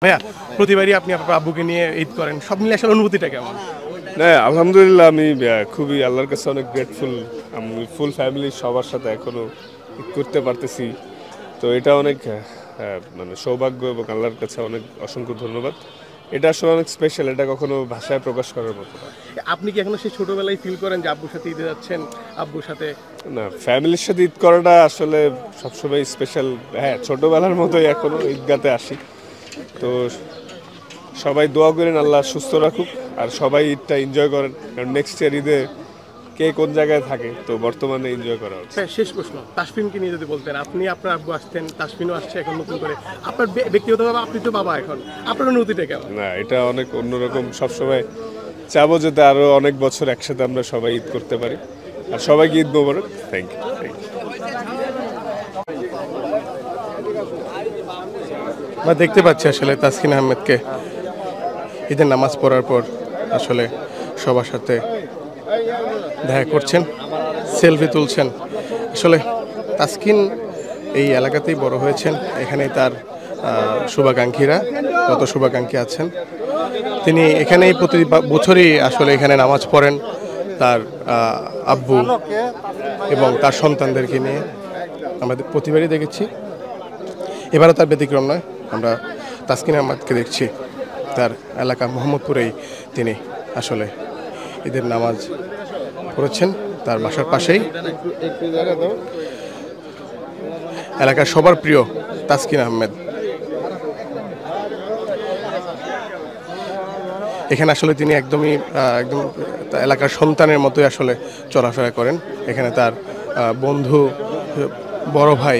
ভাইয়া প্রতিবারই আপনি আপনার আব্বুকে নিয়ে ঈদ করেন, সব মিলে আসলে অনুভূতিটা কেমন? না, আলহামদুলিল্লাহ আমি খুবই আল্লাহর কাছে অনেক গ্রেটফুল। আমি ফুল ফ্যামিলি সবার সাথে এখনো ঈদ করতে পারতেছি। তো এটা অনেক মানে সৌভাগ্য এবং আল্লাহর কাছে অনেক অসংখ্য ধন্যবাদ। এটা আসলে অনেক স্পেশাল, এটা কখনো ভাষায় প্রকাশ করার মতো না। আপনি কি এখনো সেই ছোটবেলায় ফিল করেন যে আব্বুর সাথে ঈদে যাচ্ছেন, আব্বুর সাথে? না, ফ্যামিলির সাথে ঈদ করাটা আসলে সবসময় স্পেশাল। হ্যাঁ, ছোটবেলার মতোই এখনো ঈদগাতে আসি। তো সবাই দোয়া করেন আল্লাহ সুস্থ রাখুক, আর সবাই ঈদটা এনজয় করেন, কারণ নেক্সট ইয়ার ঈদে কে কোন জায়গায় থাকে, তো বর্তমানে এনজয় করা হচ্ছে। হ্যাঁ, শেষ প্রশ্ন, তাসফিনকে নিয়ে যদি বলতেন, আপনি আপনার আব্বু আসতেন, তাসফিনও আসছে এখন নতুন করে, আপনার ব্যক্তিগতভাবে আপনি তো বাবা, এখন আপনার অনুভূতিটা কেমন? না, এটা অনেক অন্যরকম। সবসময় চাবো যাতে আরো অনেক বছর একসাথে আমরা সবাই ঈদ করতে পারি। আর সবাইকে ঈদ মোবারক। Thank you. আমরা দেখতে পাচ্ছি আসলে তাসকিন আহমেদকে ঈদের নামাজ পড়ার পর আসলে সবার সাথে দেখা করছেন, সেলফি তুলছেন। আসলে তাসকিন এই এলাকাতেই বড় হয়েছেন, এখানেই তার শুভাকাঙ্ক্ষীরা, কত শুভাকাঙ্ক্ষী আছেন। তিনি এখানেই প্রতি বছরই আসলে এখানে নামাজ পড়েন তার আব্বু এবং তার সন্তানদেরকে নিয়ে। আমরা প্রতিবারই দেখেছি, এবারও তার ব্যতিক্রম নয়। আমরা তাসকিন আহমেদকে দেখছি তার এলাকা মোহাম্মদপুরেই তিনি আসলে ঈদের নামাজ পড়েছেন, তার বাসার পাশেই। এলাকার সবার প্রিয় তাসকিন আহমেদ। এখানে আসলে তিনি একদম এলাকার সন্তানের মতোই আসলে চলাফেরা করেন। এখানে তার বন্ধু, বড় ভাই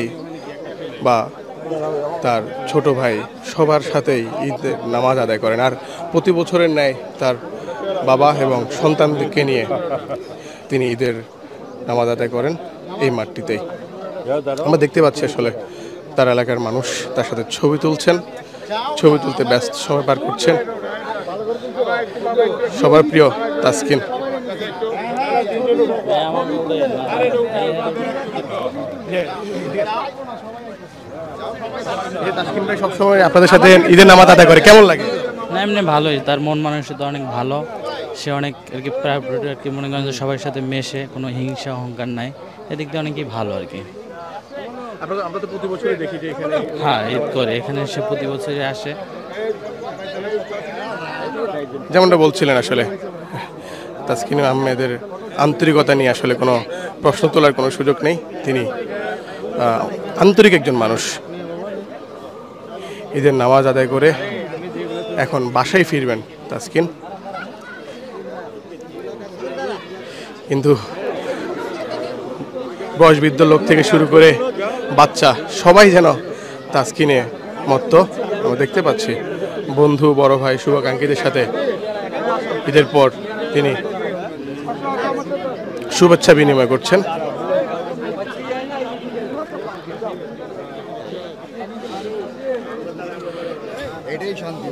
বা তার ছোট ভাই সবার সাথেই ঈদের নামাজ আদায় করেন। আর প্রতি বছরের ন্যায় তার বাবা এবং সন্তানদেরকে নিয়ে তিনি ঈদের নামাজ আদায় করেন এই মাঠটিতেই। আমরা দেখতে পাচ্ছি আসলে তার এলাকার মানুষ তার সাথে ছবি তুলছেন, ছবি তুলতে ব্যস্ত সময় পার করছেন। সবার প্রিয় তাসকিন। তাসকিন ভাই সবসময় আপনাদের সাথে ঈদের নামাজ আদায় করে, কেমন লাগে? না, এমনি ভালোই, তার মন মানসিকতা অনেক ভালো। সে অনেক আর কি প্রায়োরিটি আর কি, মনে করেন যে সবার সাথে মেশে, কোনো হিংসা অহংকার নাই, এদিক দিয়ে অনেকই ভালো আর কি। আমরা তো প্রতি বছরই দেখি যে এখানে, হ্যাঁ, ঈদ করে এখানে সে প্রতি বছরই আসে। যেমনটা বলছিলেন আসলে তাসকিন আহমেদের আন্তরিকতা নিয়ে আসলে কোনো প্রশ্ন তোলার কোনো সুযোগ নেই। তিনি আন্তরিক একজন মানুষ। ঈদের নামাজ আদায় করে এখন বাসায় ফিরবেন তাসকিন, কিন্তু বয়সবৃদ্ধ লোক থেকে শুরু করে বাচ্চা সবাই যেন তাসকিনে মত্ত। আমরা দেখতে পাচ্ছি বন্ধু, বড় ভাই, শুভাকাঙ্ক্ষীদের সাথে ঈদের পর তিনি শুভেচ্ছা বিনিময় করছেন। এটাই শান্তি।